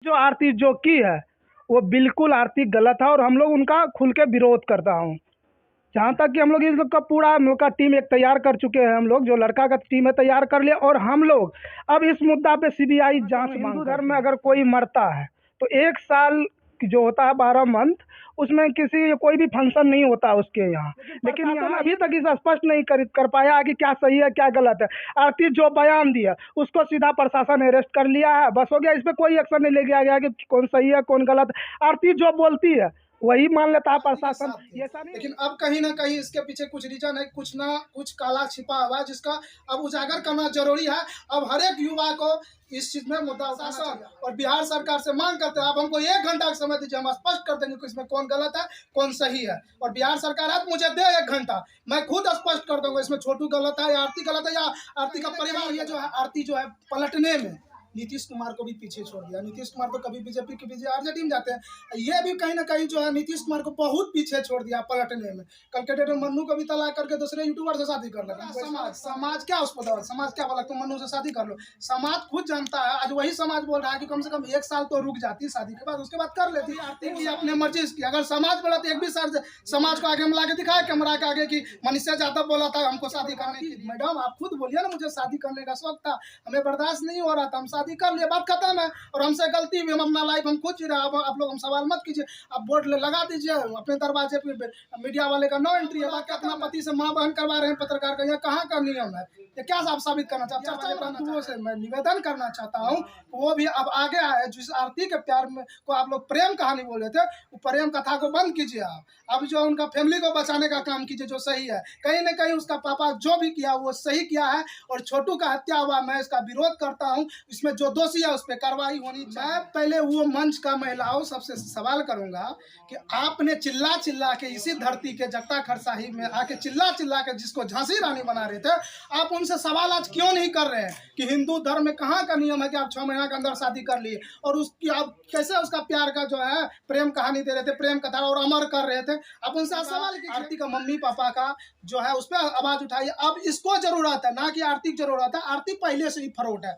जो आरती जो की है वो बिल्कुल आरती गलत है और हम लोग उनका खुल के विरोध करता हूँ। जहाँ तक कि हम लोग इस लोग का पूरा हम लोग का टीम एक तैयार कर चुके हैं। हम लोग जो लड़का का टीम है तैयार कर लिया और हम लोग अब इस मुद्दा पे सीबीआई जांच मांग। हिंदू धर्म में अगर कोई मरता है तो 1 साल की जो होता है 12 मंथ, उसमें किसी कोई भी फंक्शन नहीं होता उसके यहाँ। लेकिन यहाँ अभी तक इसे स्पष्ट नहीं कर पाया है कि क्या सही है क्या गलत है। आरती जो बयान दिया उसको सीधा प्रशासन अरेस्ट कर लिया है, बस हो गया। इस पर कोई एक्शन नहीं लिया गया कि कौन सही है कौन गलत है। आरती जो बोलती है वही मान लेता है प्रशासन। ऐसा नहीं, लेकिन अब कहीं ना कहीं इसके पीछे कुछ रीजन है, कुछ ना कुछ काला छिपा हुआ है जिसका अब उजागर करना जरूरी है। अब हर एक युवा को इस चीज में मुद्दा शासन और बिहार सरकार से मांग करते हैं, आप हमको 1 घंटा का समय दीजिए, हम स्पष्ट कर देंगे कि इसमें कौन गलत है कौन सही है। और बिहार सरकार आप मुझे दे 1 घंटा, मैं खुद स्पष्ट कर दूंगा इसमें छोटू गलत है या आरती गलत है या आरती का परिवार। ये जो है आरती जो है पलटने में नीतीश कुमार को भी पीछे छोड़ दिया। नीतीश कुमार तो कभी बीजेपी के पीछे आरजेडी में जाते हैं, ये भी कहीं ना कहीं जो है नीतीश कुमार को बहुत पीछे छोड़ दिया पलटने में। कल के डेट में मन्नू को भी तलाक करके दूसरे यूट्यूबर से शादी कर लगा। समाज क्या उसको दौड़, समाज क्या बोला तुम मन्नू से शादी कर लो। समाज खुद जानता है, आज वही समाज बोल रहा है कि कम से कम 1 साल तो रुक जाती शादी के बाद, उसके बाद कर लेती। आरती की अपने मर्जी की, अगर समाज बोला तो एक भी साल समाज को आगे हम ला के दिखाए कैमरा के आगे कि मनीषा यादव बोला था हमको शादी करने की। मैडम आप खुद बोलिए ना, मुझे शादी करने का शौक था, हमें बर्दाश्त नहीं हो रहा था, हम शादी कर लिए, बात खत्म है। और हमसे गलती हुई, हम अपना लाइफ हम खुद जी रहे। आप लोग हम सवाल मत कीजिए, आप बोर्ड लगा दीजिए अपने दरवाजे पे, मीडिया वाले का नो एंट्री है। बाकी अपना पति से मां बहन करवा रहे हैं पत्रकार का, यह कहाँ का नियम है? ये क्या आप साबित करना चाहते हैं? से मैं निवेदन करना चाहता हूँ, वो भी अब आगे आए। जिस आरती के प्यार में को आप लोग प्रेम कहानी बोल रहे थे, वो प्रेम कथा को बंद कीजिए। आप अब जो उनका फैमिली को बचाने का काम कीजिए जो सही है। कहीं ना कहीं उसका पापा जो भी किया वो सही किया है, और छोटू का हत्या हुआ, मैं इसका विरोध करता हूँ। इसमें जो दोषी है उस पर कार्रवाई होनी चाहिए। मैं पहले वो मंच का महिलाओं सबसे सवाल करूंगा कि आपने चिल्ला चिल्ला के इसी धरती के जगता खरसाही में आके चिल्ला चिल्ला के जिसको झांसी रानी बना रहे थे, आप उनसे सवाल आज क्यों नहीं कर रहे हैं कि हिंदू धर्म में कहाँ का नियम है कि आप 6 महीना के अंदर शादी कर लिए, और उसकी आप कैसे उसका प्यार का जो है प्रेम कहानी दे रहे थे, प्रेम कथा और अमर कर रहे थे। आप उनसे सवाल कीजिए। आरती का मम्मी पापा का जो है उस पर आवाज उठाइए। अब इसको जरूरत है, ना कि आरती की जरूरत है। आरती पहले से ही फरोट है।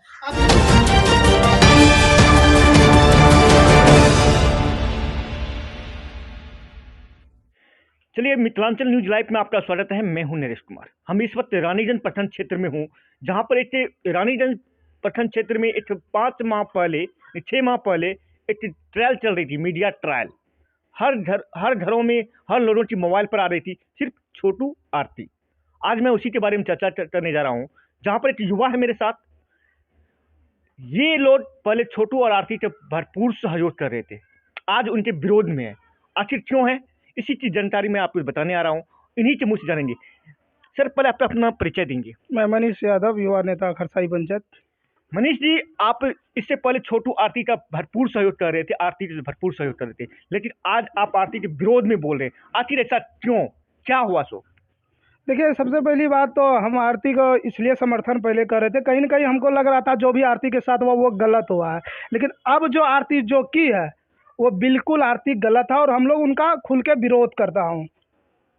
चलिए, मिथिलांचल न्यूज लाइव में आपका स्वागत है। मैं हूं नरेश कुमार। हम इस वक्त रानीगंज प्रखंड क्षेत्र में हूं, जहां पर एक रानीगंज प्रखंड क्षेत्र में एक 6 माह पहले एक ट्रायल चल रही थी, मीडिया ट्रायल। हर घरों में हर लोगों की मोबाइल पर आ रही थी सिर्फ छोटू आरती। आज मैं उसी के बारे में चर्चा करने जा रहा हूं, जहां पर एक युवा है मेरे साथ। ये लोग पहले छोटू और आरती के भरपूर सहयोग कर रहे थे, आज उनके विरोध में है। आखिर क्यों है, इसी की जानकारी मैं आपको बताने आ रहा हूँ, इन्हीं के मुँह से जानेंगे। सर, पहले आप अपना परिचय देंगे। मैं मनीष यादव, युवा नेता खरसाई पंचायत। मनीष जी, आप इससे पहले छोटू आरती का भरपूर सहयोग कर रहे थे, आरती से भरपूर सहयोग कर रहे थे, लेकिन आज आप आरती के विरोध में बोल रहे हैं। आखिर ऐसा क्यों, क्या हुआ? सो देखिए, सबसे पहली बात तो हम आरती को इसलिए समर्थन पहले कर रहे थे, कहीं ना कहीं हमको लग रहा था जो भी आरती के साथ हुआ वो गलत हुआ है। लेकिन अब जो आरती जो की है वो बिल्कुल आरती गलत है और हम लोग उनका खुल के विरोध करता हूँ।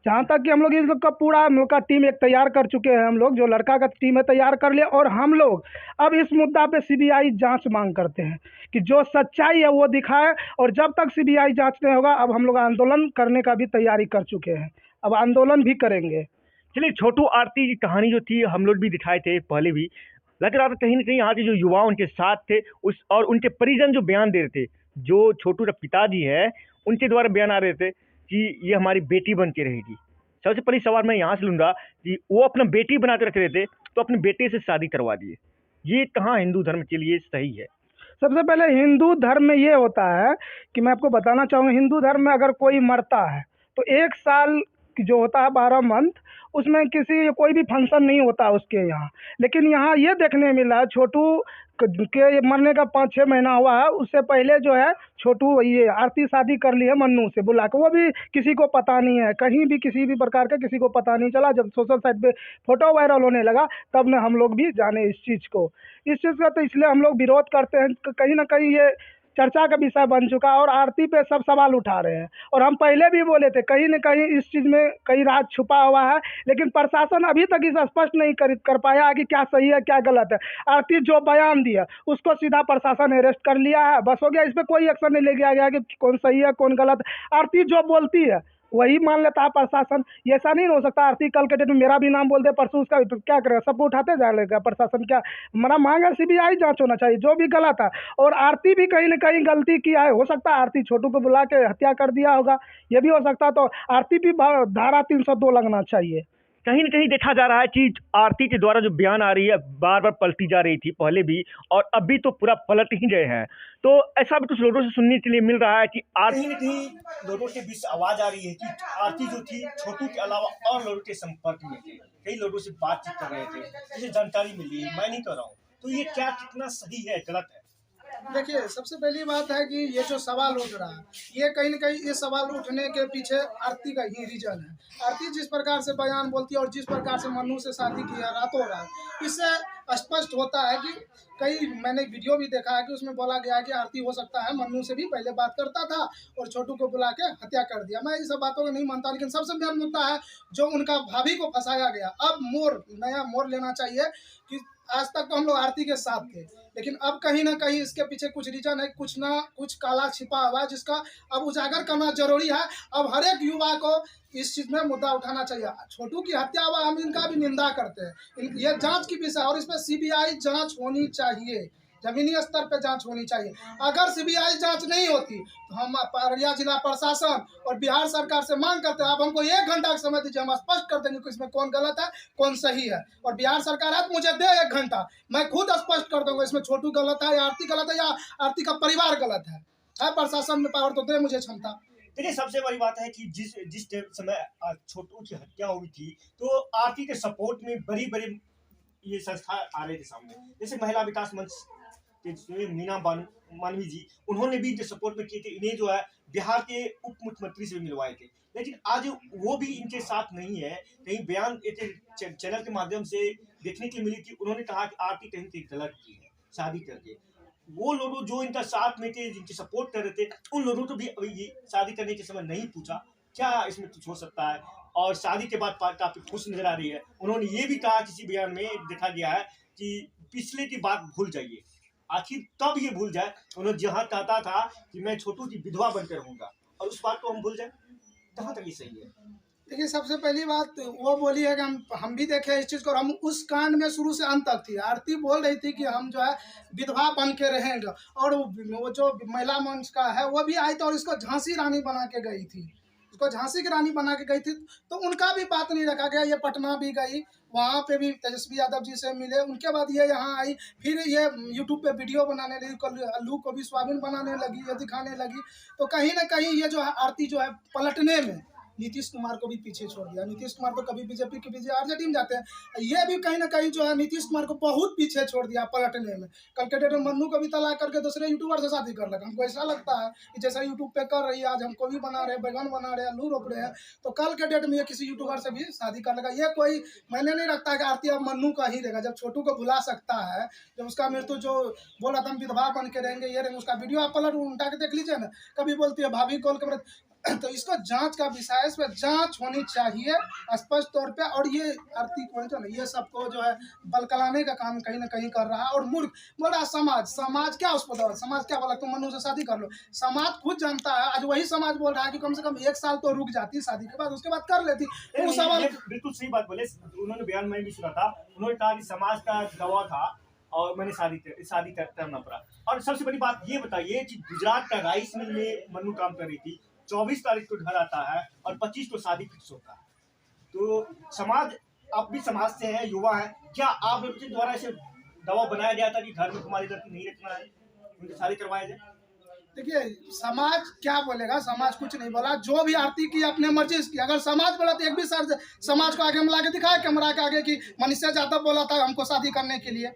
जहाँ तक कि हम लोग इस लोग का पूरा हम लोग का टीम एक तैयार कर चुके हैं। हम लोग जो लड़का का टीम है तैयार कर लिया और हम लोग अब इस मुद्दा पे सीबीआई जांच मांग करते हैं कि जो सच्चाई है वो दिखाए। और जब तक सीबीआई जांच नहीं होगा, अब हम लोग आंदोलन करने का भी तैयारी कर चुके हैं, अब आंदोलन भी करेंगे। चलिए, छोटू आरती की कहानी जो थी हम लोग भी दिखाए थे पहले भी। लग रहा था कहीं ना कहीं यहाँ के जो युवा उनके साथ थे, उस और उनके परिजन जो बयान दे रहे थे, जो छोटू का पिताजी है उनके द्वारा बयान आ रहे थे कि ये हमारी बेटी बन के रहेगी। सबसे पहली सवाल मैं यहाँ से लूँगा कि वो अपना बेटी बना के रख रहे थे तो अपने बेटे से शादी करवा दिए, ये कहाँ हिंदू धर्म के लिए सही है? सबसे पहले हिंदू धर्म में ये होता है कि मैं आपको बताना चाहूँगा, हिंदू धर्म में अगर कोई मरता है तो 1 साल जो होता है 12 मंथ, उसमें किसी कोई भी फंक्शन नहीं होता उसके यहाँ। लेकिन यहाँ ये देखने मिला छोटू के मरने का 5-6 महीना हुआ है, उससे पहले जो है छोटू ये आरती शादी कर ली है मन्नू से बुला के, वो भी किसी को पता नहीं है, कहीं भी किसी भी प्रकार का किसी को पता नहीं चला। जब सोशल साइट पे फोटो वायरल होने लगा तब ने हम लोग भी जाने इस चीज़ को। इस चीज़ का तो इसलिए हम लोग विरोध करते हैं, कहीं ना कहीं ये चर्चा का विषय बन चुका है और आरती पे सब सवाल उठा रहे हैं। और हम पहले भी बोले थे कहीं न कहीं इस चीज़ में कहीं राज छुपा हुआ है, लेकिन प्रशासन अभी तक इसे स्पष्ट नहीं कर पाया है कि क्या सही है क्या गलत है। आरती जो बयान दिया उसको सीधा प्रशासन अरेस्ट कर लिया है, बस हो गया। इस पे कोई एक्शन नहीं लिया गया कि कौन सही है कौन गलत है। आरती जो बोलती है वही मान लेता है प्रशासन। ये ऐसा नहीं हो सकता आरती कल के डेट में मेरा भी नाम बोल दे, परसों उसका, तो क्या करेगा, सबको उठाते जाएगा प्रशासन। क्या हमारा मांग है सीबीआई जांच होना चाहिए जो भी गलत है। और आरती भी कहीं ना कहीं गलती किया है, हो सकता है आरती छोटू को बुला के हत्या कर दिया होगा, ये भी हो सकता है। तो आरती भी धारा 302 लगना चाहिए। कहीं न कहीं देखा जा रहा है कि आरती के द्वारा जो बयान आ रही है बार-बार पलटी जा रही थी पहले भी, और अभी तो पूरा पलट ही गए हैं। तो ऐसा भी कुछ लोगों से सुनने के लिए मिल रहा है कि कहीं न कहीं लोगों के बीच आवाज आ रही है कि आरती जो थी छोटू के अलावा और लोगों के संपर्क में थे, कई लोगों से बातचीत कर रहे थे, जिसे जानकारी मिली है, मैं नहीं कर रहा हूँ। तो ये क्या कितना सही है गलत है? देखिए, सबसे पहली बात है कि ये जो सवाल उठ रहा है, ये कहीं न कहीं ये सवाल उठने के पीछे आरती का ही रीजन है। आरती जिस प्रकार से बयान बोलती है और जिस प्रकार से मन्नू से शादी की है रातों रात, इससे स्पष्ट होता है कि मैंने वीडियो भी देखा है कि उसमें बोला गया है कि आरती हो सकता है मन्नू से भी पहले बात करता था और छोटू को बुला के हत्या कर दिया। मैं इन सब बातों को नहीं मानता, लेकिन सबसे मेन मुद्दा है जो उनका भाभी को फंसाया गया। अब नया मोड़ लेना चाहिए कि आज तक तो हम लोग आरती के साथ थे, लेकिन अब कहीं ना कहीं इसके पीछे कुछ रीजन है, कुछ ना कुछ काला छिपा हुआ है, जिसका अब उजागर करना जरूरी है। अब हर एक युवा को इस चीज में मुद्दा उठाना चाहिए। छोटू की हत्या हुआ, हम इनका भी निंदा करते हैं। ये जांच की विषय और इसमें सीबीआई जांच होनी चाहिए, जमीनी स्तर पे जांच होनी चाहिए। अगर सीबीआई जांच नहीं होती तो हम अररिया जिला प्रशासन और बिहार सरकार से मांग करते हैं, आप हमको 1 घंटा का समय दीजिए, हम स्पष्ट कर देंगे कि इसमें कौन गलत है कौन सही है। और बिहार सरकार है तो मुझे दे 1 घंटा, मैं खुद स्पष्ट कर दूंगा इसमें छोटू गलत है या आरती गलत है या आरती का परिवार गलत है। प्रशासन में पावर तो दे मुझे क्षमता। देखिए, सबसे बड़ी बात है कि जिस समय छोटू की हत्या हुई थी तो आरती के सपोर्ट में बड़ी ये संस्था आ रहे थे सामने, जैसे महिला विकास मंच के मीना मानवी जी, उन्होंने भी जो सपोर्ट में किए थे, इन्हें जो है बिहार के उप मुख्यमंत्री से भी मिलवाए थे। लेकिन आज वो भी इनके साथ नहीं है। कहीं बयान चैनल के माध्यम से देखने के लिए मिली थी, उन्होंने कहा कि आरती कहीं से गलत की है शादी करके। वो लोग जो इनका साथ में थे, जिनके सपोर्ट कर रहे थे, उन लोगों को भी अभी ये शादी करने के समय नहीं पूछा क्या इसमें कुछ हो सकता है। और शादी के बाद काफी खुश नजर आ रही है। उन्होंने ये भी कहा किसी बयान में देखा गया है कि पिछले की बात भूल जाइए। आखिर तब ये भूल जाए, उन्होंने जहाँ चाहता था कि मैं छोटू की विधवा बनकर रहूंगा, और उस बात को हम भूल जाए, कहाँ तक ये सही है? देखिए, सबसे पहली बात वो बोली है कि हम भी देखे इस चीज़ को, और हम उस कांड में शुरू से अंत तक थी। आरती बोल रही थी कि हम जो है विधवा बन के रहेंगे, और वो जो महिला मंच का है वो भी आई थी और इसको झांसी रानी बना के गई थी, उसको झांसी की रानी बना के गई थी। तो उनका भी बात नहीं रखा गया। ये पटना भी गई, वहाँ पे भी तेजस्वी यादव जी से मिले, उनके बाद ये यहाँ आई, फिर ये यूट्यूब पे वीडियो बनाने लगी, अल्लू को भी स्वाबिन बनाने लगी, ये दिखाने लगी। तो कहीं ना कहीं ये जो है आरती जो है पलटने में नीतीश कुमार को भी पीछे छोड़ दिया। नीतीश कुमार तो कभी बीजेपी के पीछे आरजेडी में जाते हैं, ये भी कहीं ना कहीं जो है नीतीश कुमार को बहुत पीछे छोड़ दिया पलटने में। कल के डेट में मन्नू को भी तलाक करके दूसरे यूट्यूबर से शादी कर लगा। हमको ऐसा लगता है कि जैसा यूट्यूब पे कर रही है, आज हमको भी बना रहे, बैगन बना रहे, आलू रोप रहे हैं, तो कल के डेट में ये किसी यूट्यूबर से भी शादी कर लगा। ये कोई मैंने नहीं रखता कि आरती अब मन्नू का ही रहेगा। जब छोटू को भुला सकता है, जब उसका मृत्यु जो बोला था हम विधवा बन के रहेंगे, ये रहेंगे, उसका वीडियो आप पलट उठा के देख लीजिए ना। कभी बोलती है भाभी कॉल के, तो इसको जांच का विषय है, इस पर जांच होनी चाहिए स्पष्ट तौर पे। और ये आरती को जो है ये सबको जो है बलकलाने का काम कहीं ना कहीं कर रहा है। और मूर्ख बोल रहा समाज क्या उसको दौड़, समाज क्या बोला तुम मनु से शादी कर लो। समाज खुद जानता है, आज वही समाज बोल रहा है कि कम से कम 1 साल तो रुक जाती शादी के बाद, उसके बाद कर लेती। तो सवाल बिल्कुल सही बात बोले। उन्होंने बयान में भी सुना था, उन्होंने कहा कि समाज का दबाव था और मैंने शादी करना पड़ा। और सबसे बड़ी बात ये बताइए कि गुजरात का राइस मिल में मन्नू काम कर रही थी, 24 तारीख को घर आता है और 25 को शादी फिक्स होता है। तो समाज, आप भी समाज से हैं, युवा हैं, क्या आप लोग के द्वारा ऐसे दबाव बनाया गया था कि घर में तुम्हारी लड़की नहीं रखना है, उनकी शादी करवाया जाए? देखिए, समाज क्या बोलेगा, समाज कुछ नहीं बोला। जो भी आरती की अपने मर्जी की, अगर समाज बोला तो एक भी सर समाज को आगे मिला के दिखाया कैमरा के आगे कि मनीषा यादव बोला था हमको शादी करने के लिए,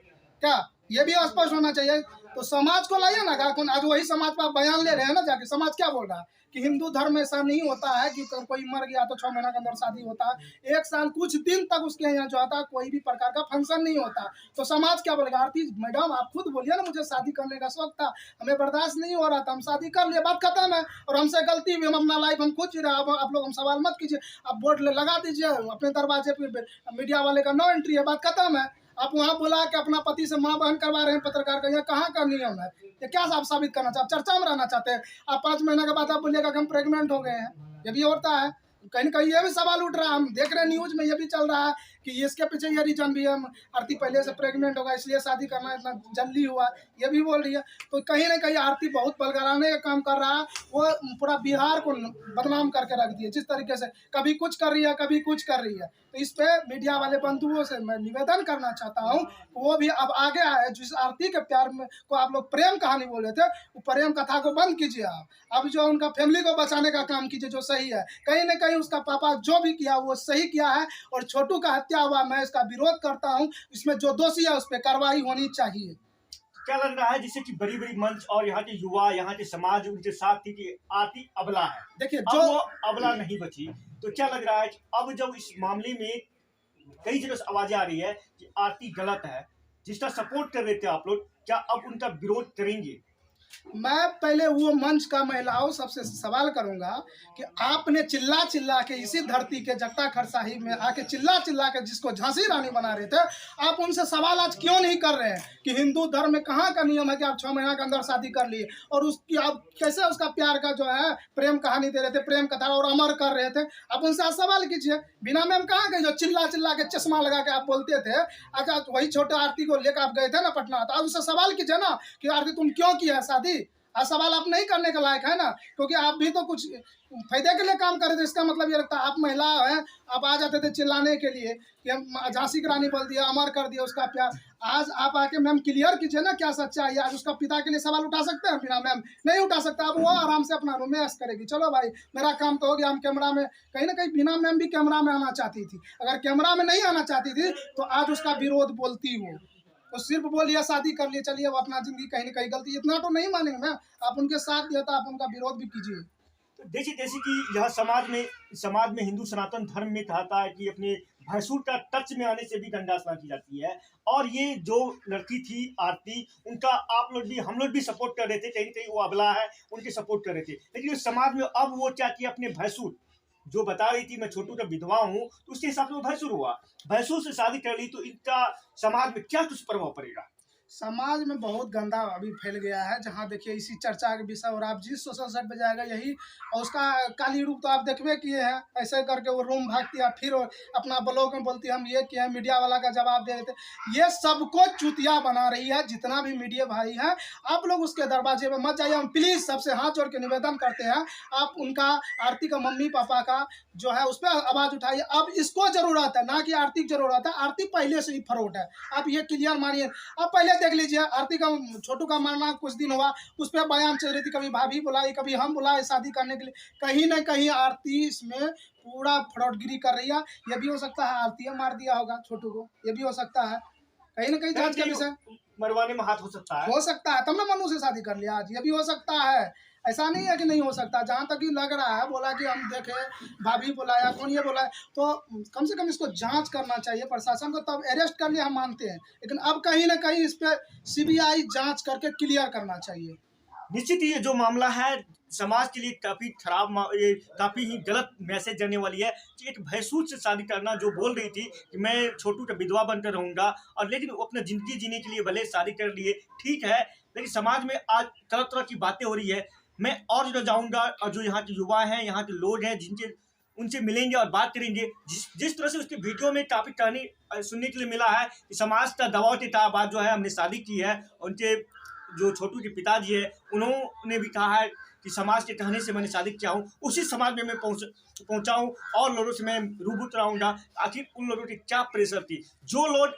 क्या ये भी स्पष्ट होना चाहिए। तो समाज को लाइए ना, कौन आज वही समाज पर आप बयान ले रहे हैं ना, जाके समाज क्या बोल रहा है कि हिंदू धर्म में ऐसा नहीं होता है कि कोई मर गया तो 6 महीना के अंदर शादी होता है, 1 साल कुछ दिन तक उसके यहाँ जो आता है कोई भी प्रकार का फंक्शन नहीं होता। तो समाज क्या बोलेगा? आरती मैडम आप खुद बोलिए ना, मुझे शादी करने का शौक था, हमें बर्दाश्त नहीं हो रहा था, हम शादी कर लिए, बात खत्म है। और हमसे गलती हुई, हम अपना लाइफ हम खुद जी रहे हैं, आप लोग हम सवाल मत कीजिए, आप बोर्ड लगा दीजिए अपने दरवाजे पे, मीडिया वाले का नो एंट्री है, बात खत्म है। आप वहाँ बुला के अपना पति से माँ बहन करवा रहे हैं पत्रकार का, यह कहाँ का नियम है? ये क्या आप साबित करना चाहते? चर्चा में रहना चाहते हैं आप? 5 महीने के बाद आप बोलिएगा कि हम प्रेग्नेंट हो गए हैं, ये भी होता है। कहीं न कहीं ये भी सवाल उठ रहा है, हम देख रहे हैं न्यूज में ये भी चल रहा है कि इसके पीछे ये रीजन भी है, आरती पहले से प्रेग्नेंट होगा इसलिए शादी करना इतना जल्दी हुआ, ये भी बोल रही है। तो कहीं ना कहीं आरती बहुत बलगराने का काम कर रहा है, वो पूरा बिहार को बदनाम करके रख दिया, जिस तरीके से कभी कुछ कर रही है कभी कुछ कर रही है। तो इस पे मीडिया वाले बंधुओं से मैं निवेदन करना चाहता हूँ, वो भी अब आगे आए। जिस आरती के प्यार में को आप लोग प्रेम कहानी बोल रहे थे, वो प्रेम कथा को बंद कीजिए आप। अब जो उनका फैमिली को बचाने का काम कीजिए, जो सही है। कहीं ना कहीं उसका पापा जो भी किया वो सही किया है, और छोटू का हत्या हुआ, मैं इसका विरोध करता हूं। इसमें जो दोषी है उस पर कार्रवाई होनी चाहिए। क्या लग रहा है जिससे कि बड़ी बड़ी मंच और यहाँ के युवा, यहाँ के समाज उनके साथ थी कि आरती अबला है, देखिए अब जो वो अबला नहीं बची, तो क्या लग रहा है कि अब जब इस मामले में कई जगह से आवाजें आ रही है कि आरती गलत है, जिसका सपोर्ट कर रहे थे आप लोग, क्या अब उनका विरोध करेंगे? मैं पहले वो मंच का महिलाओं सबसे सवाल करूंगा कि आपने चिल्ला चिल्ला के इसी धरती के जट्टा खरसाही में आके चिल्ला चिल्ला के जिसको झांसी रानी बना रहे थे, आप उनसे सवाल आज क्यों नहीं कर रहे हैं कि हिंदू धर्म में कहाँ का नियम है कि आप 6 महीना के अंदर शादी कर लिए, और उसकी आप कैसे उसका प्यार का जो है प्रेम कहानी दे रहे थे, प्रेम कथा और अमर कर रहे थे। आप उनसे आज सवाल कीजिए। बिना मैम कहाँ गए जो चिल्ला चिल्ला के चश्मा लगा के आप बोलते थे? अच्छा वही छोटे आरती को लेकर आप गए थे ना पटना, तो आप उससे सवाल कीजिए ना कि आरती तुम क्यों किया शादी। आज सवाल आप नहीं करने के लायक है ना, क्योंकि आप भी तो कुछ फायदे के लिए काम कर रहे थे। इसका मतलब ये लगता है आप महिला हैं, आप आ जाते थे चिल्लाने के लिए कि हम झांसी की रानी बोल दिया, अमर कर दिया उसका प्यार। आज आप आके मैम क्लियर कीजिए ना क्या सच्चाई है। आज उसका पिता के लिए सवाल उठा सकते हैं बिना मैम? नहीं उठा सकता। अब वो आराम से अपना रूम में ऐश करेगी, चलो भाई मेरा काम तो हो गया। हम कैमरा में कहीं ना कहीं बिना मैम भी कैमरा में आना चाहती थी, अगर कैमरा में नहीं आना चाहती थी तो आज उसका विरोध बोलती वो, तो सिर्फ बोलिए शादी कर लिए चलिए, वो अपना जिंदगी कहीं ना कहीं गलती, इतना तो नहीं मानेंगे ना। आप उनके साथ दिया था, आप उनका विरोध भी कीजिए। तो देखिए जैसे कि यह समाज में हिंदू सनातन धर्म में कहता है कि अपने भैंसुर का टच में आने से भी दंडासना की जाती है, और ये जो लड़की थी आरती, उनका आप लोग भी हम लोग भी सपोर्ट कर रहे थे, कहीं कहीं वो अबला है उनके सपोर्ट कर रहे थे। लेकिन इस समाज में अब वो क्या किया, अपने भैंसुर जो बता रही थी मैं छोटू का विधवा हूँ, तो उसके हिसाब से वो भैंसुर हुआ, भैंसुर से शादी कर ली, तो इनका समाज में क्या कुछ प्रभाव पड़ेगा? समाज में बहुत गंदा अभी फैल गया है, जहाँ देखिए इसी चर्चा के विषय, और आप जिस सोशल साइट पे जाएगा यही, और उसका काली रूप तो आप देखबे किए हैं। ऐसे करके वो रूम भागती है, फिर अपना ब्लॉग में बोलती है हम ये किए हैं, मीडिया वाला का जवाब दे देते। ये सबको चुतिया बना रही है। जितना भी मीडिया भाई हैं, आप लोग उसके दरवाजे में मत जाइए। हम प्लीज़ सबसे हाथ जोड़ के निवेदन करते हैं, आप उनका आरती का मम्मी पापा का जो है उस पर आवाज़ उठाइए। अब इसको जरूरत है, ना कि आरती की जरूरत है। आरती पहले से ही फ्रॉड है, आप ये क्लियर मानिए। अब पहले देख लीजिए, आरती का छोटू का मरना कुछ दिन हुआ, उस पर बयान चल रही थी, कभी भाभी बुलाई कभी हम बुलाए शादी करने के लिए। कहीं ना कहीं आरती इसमें पूरा फ्रॉडगिरी कर रही है। ये भी हो सकता है आरती मार दिया होगा छोटू को, ये भी हो सकता है। कहीं ना कहीं जांच का विषय मरवाने में हाथ हो सकता है तब ना मनु से शादी कर लिया आज, ये भी हो सकता है। ऐसा नहीं है कि नहीं हो सकता। जहाँ तक ही लग रहा है, बोला कि हम देखे भाभी बुलाया, कौन ये बोला, तो कम से कम इसको जांच करना चाहिए प्रशासन को, तब अरेस्ट कर लिया हम मानते हैं। लेकिन अब कहीं ना कहीं इस पर सीबीआई जांच करके क्लियर करना चाहिए। निश्चित ही ये जो मामला है समाज के लिए काफी खराब, ये काफी ही गलत मैसेज देने वाली है कि एक भैंसुर से शादी करना, जो बोल रही थी कि मैं छोटू का विधवा बनकर रहूंगा, और लेकिन वो अपना जिंदगी जीने के लिए भले शादी कर लिए, ठीक है, लेकिन समाज में आज तरह तरह की बातें हो रही है। मैं और जो जाऊंगा, और जो यहाँ के युवा हैं, यहाँ के लोग हैं, जिनके उनसे मिलेंगे और बात करेंगे। जिस तरह से उसके वीडियो में काफी कहानी सुनने के लिए मिला है कि समाज का दबाव के बाद जो है हमने शादी की है। उनके जो छोटू के पिताजी है, उन्होंने भी कहा है कि समाज के कहने से मैंने शादी किया हूँ, उसी समाज में मैं पहुँचा हूँ, और लोगों से मैं रूबरू कराऊंगा। आखिर उन लोगों की क्या प्रेशर थी, जो लोग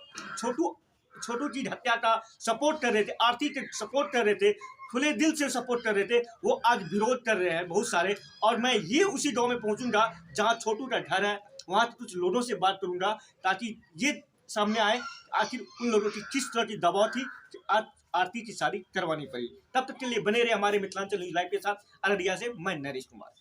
छोटू की हत्या का सपोर्ट कर रहे थे, आरती के सपोर्ट कर रहे थे, खुले दिल से सपोर्ट कर रहे थे, वो आज विरोध कर रहे हैं बहुत सारे। और मैं ये उसी गांव में पहुंचूंगा जहां छोटू का घर है, वहां कुछ लोगों से बात करूंगा, ताकि ये सामने आए आखिर उन लोगों की किस तरह की दबाव थी कि आज आरती की शादी करवानी पड़ी। तब तक के लिए बने रहे हमारे मिथिलांचल न्यूज लाइव के साथ। अररिया से मैं नरेश कुमार।